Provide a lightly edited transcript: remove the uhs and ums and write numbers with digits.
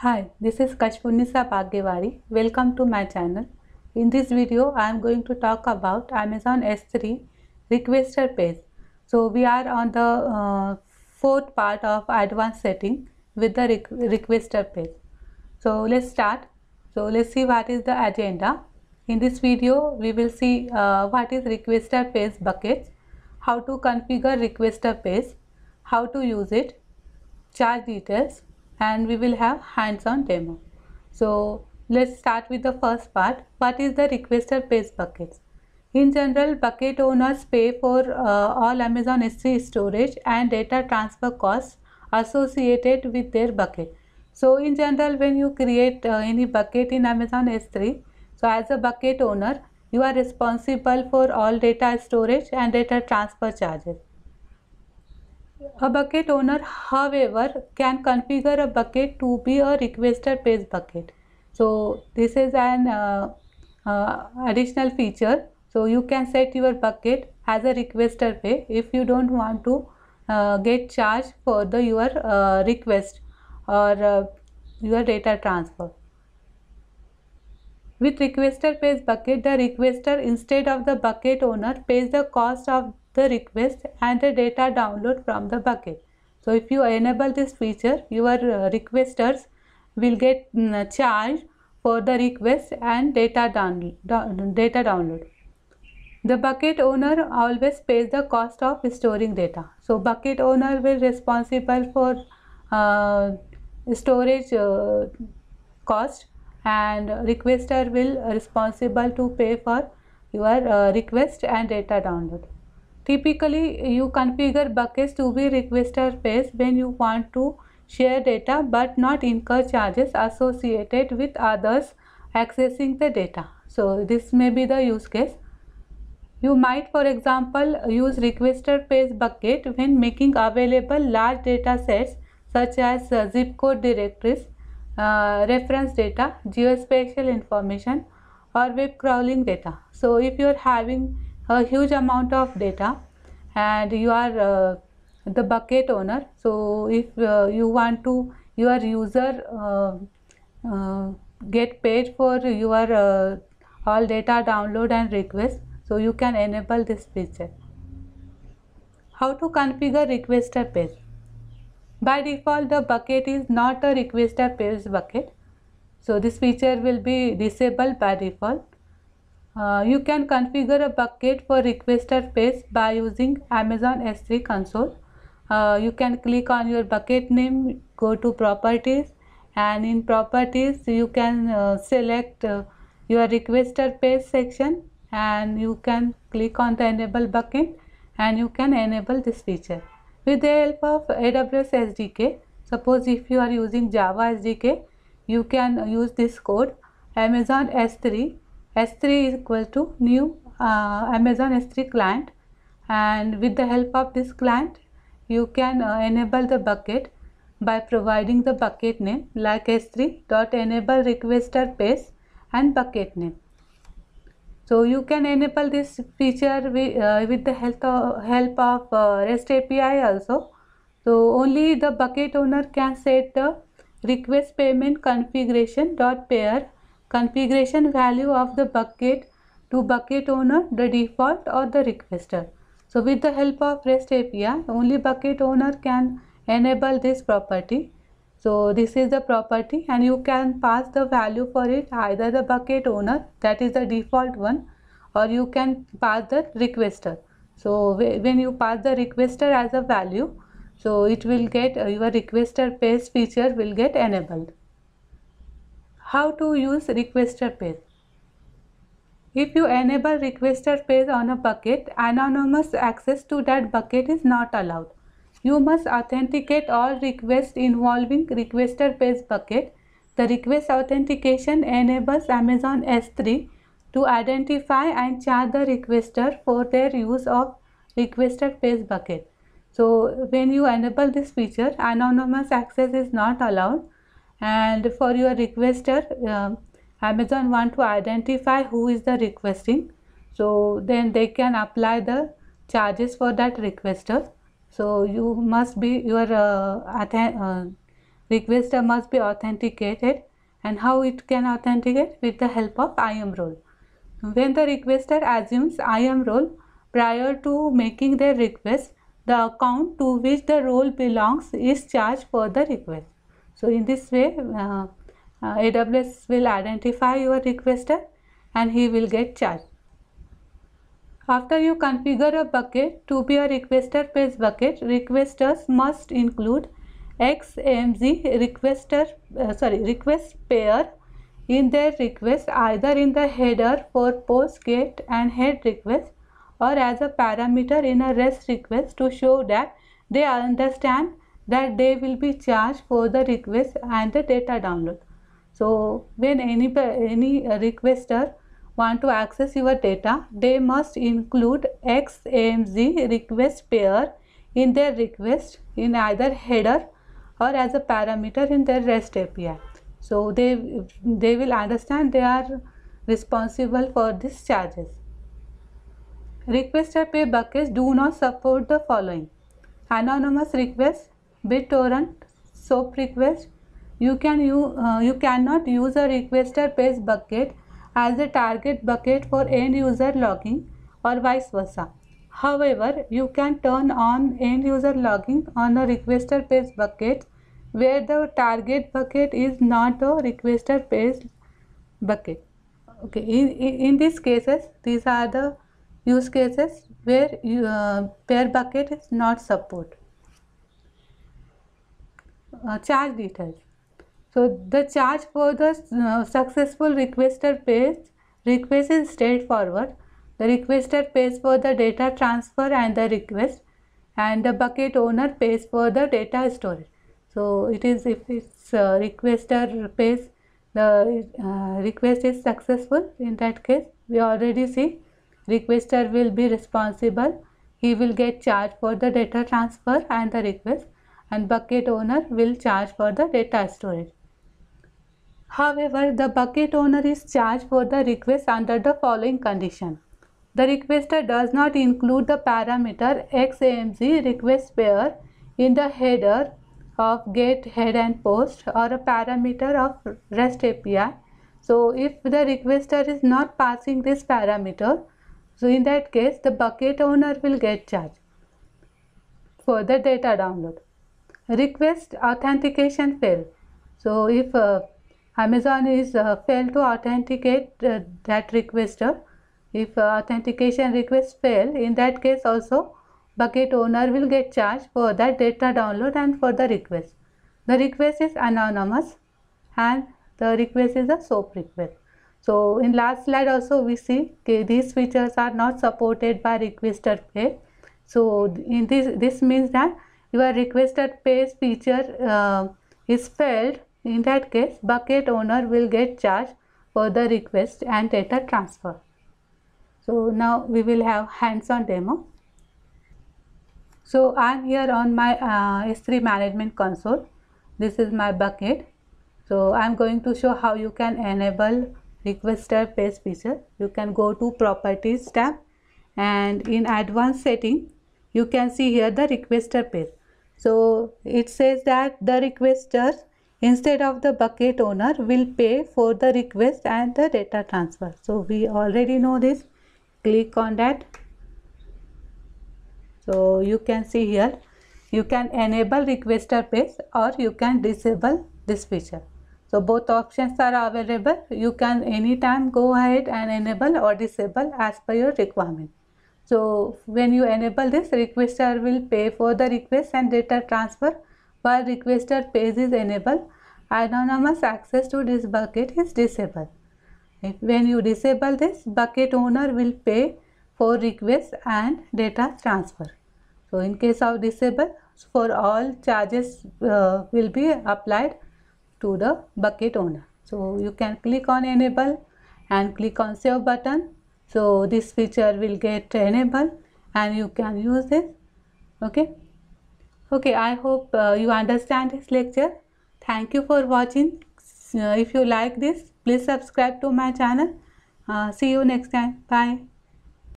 Hi, this is Kashpunisa Bhagyawadi. Welcome to my channel. In this video, I am going to talk about Amazon S3 requester page. So we are on the fourth part of advanced setting with the requester page. So let's start. So let's see what is the agenda. In this video, we will see what is requester page buckets, how to configure requester page, how to use it, charge details, and we will have hands-on demo. So let's start with the first part. What is the requester page buckets? In general, bucket owners pay for all Amazon S3 storage and data transfer costs associated with their bucket. So in general, when you create any bucket in Amazon S3, so as a bucket owner, you are responsible for all data storage and data transfer charges. A bucket owner, however, can configure a bucket to be a requester page bucket. So this is an additional feature. So you can set your bucket as a requester page if you don't want to get charged for your request or your data transfer. With requester page bucket, the requester instead of the bucket owner pays the cost of the request and the data download from the bucket. So if you enable this feature, your requesters will get charged for the request and data download. The bucket owner always pays the cost of storing data. So bucket owner will responsible for storage cost, and requester will responsible to pay for your request and data download. Typically, you configure buckets to be requester page when you want to share data but not incur charges associated with others accessing the data. So this may be the use case. You might, for example, use requester page bucket when making available large data sets such as zip code directories, reference data, geospatial information, or web crawling data. So if you are having a huge amount of data and you are the bucket owner, so if you want to your user get paid for your all data download and request, so you can enable this feature. How to configure requester page? By default, the bucket is not a requester page bucket. So this feature will be disabled by default. You can configure a bucket for requester page by using Amazon S3 console. You can click on your bucket name, go to properties, and in properties you can select your requester page section, and you can click on the enable bucket and you can enable this feature. With the help of AWS SDK, suppose if you are using Java SDK, you can use this code Amazon S3. S3 is equal to new Amazon S3 client, and with the help of this client, you can enable the bucket by providing the bucket name like S3.enable requester page and bucket name. So you can enable this feature with the help of REST API also. So only the bucket owner can set the request payment configuration.pair configuration value of the bucket to bucket owner, the default or the requester. So with the help of REST API, only bucket owner can enable this property. So this is the property, and you can pass the value for it, either the bucket owner, that is the default one, or you can pass the requester. So when you pass the requester as a value, so it will get your requester page feature will get enabled. How to use requester page? If you enable requester page on a bucket, anonymous access to that bucket is not allowed. You must authenticate all requests involving requester page bucket. The request authentication enables Amazon S3 to identify and charge the requester for their use of requester page bucket. So when you enable this feature, anonymous access is not allowed, and for your requester, Amazon want to identify who is the requesting, so then they can apply the charges for that requester. So you must be your requester must be authenticated. And how it can authenticate? With the help of IAM role. When the requester assumes IAM role prior to making their request, the account to which the role belongs is charged for the request. So in this way, AWS will identify your requester and he will get charged. After you configure a bucket to be a requester page bucket, requesters must include XAMZ request pair in their request, either in the header for post, get and head request, or as a parameter in a REST request to show that they understand that they will be charged for the request and the data download. So when any requester want to access your data, they must include XAMZ request pair in their request in either header or as a parameter in their REST API. So they will understand they are responsible for these charges. Requester pay buckets do not support the following: anonymous request, BitTorrent, SOAP request. You cannot use a requester page bucket as a target bucket for end user logging or vice versa. However, you can turn on end user logging on a requester page bucket where the target bucket is not a requester page bucket. Okay, in these cases, these are the use cases where pair bucket is not support. Charge details. So the charge for the successful requester page request is straightforward. The requester pays for the data transfer and the request, and the bucket owner pays for the data storage. So it is, if it's requester pays, the request is successful. In that case, we already see requester will be responsible. He will get charged for the data transfer and the request, and bucket owner will charge for the data storage. However, the bucket owner is charged for the request under the following condition: the requester does not include the parameter XAMZ request pair in the header of get, head and post, or a parameter of REST API. So if the requester is not passing this parameter, so in that case the bucket owner will get charged for the data download. Request authentication fail. So if Amazon is failed to authenticate that requester, if authentication request fail, in that case also bucket owner will get charged for that data download and for the request. The request is anonymous and the request is a SOAP request. So in last slide also we see these features are not supported by requester pay. So in this means that your requester pays feature is failed. In that case, bucket owner will get charged for the request and data transfer. So now we will have hands-on demo. So I am here on my S3 management console. This is my bucket. So I am going to show how you can enable requester page feature. You can go to properties tab, and in advanced setting you can see here the requester page. So it says that the requester instead of the bucket owner will pay for the request and the data transfer. So we already know this. Click on that. So you can see here you can enable requester page or you can disable this feature. So both options are available. You can anytime go ahead and enable or disable as per your requirement. So when you enable this, requester will pay for the request and data transfer. While requester page is enabled, anonymous access to this bucket is disabled. When you disable this, bucket owner will pay for request and data transfer. So in case of disable, for all charges will be applied to the bucket owner. So you can click on enable and click on save button. So this feature will get enabled and you can use this. Okay, I hope you understand this lecture. Thank you for watching. If you like this, please subscribe to my channel. See you next time. Bye.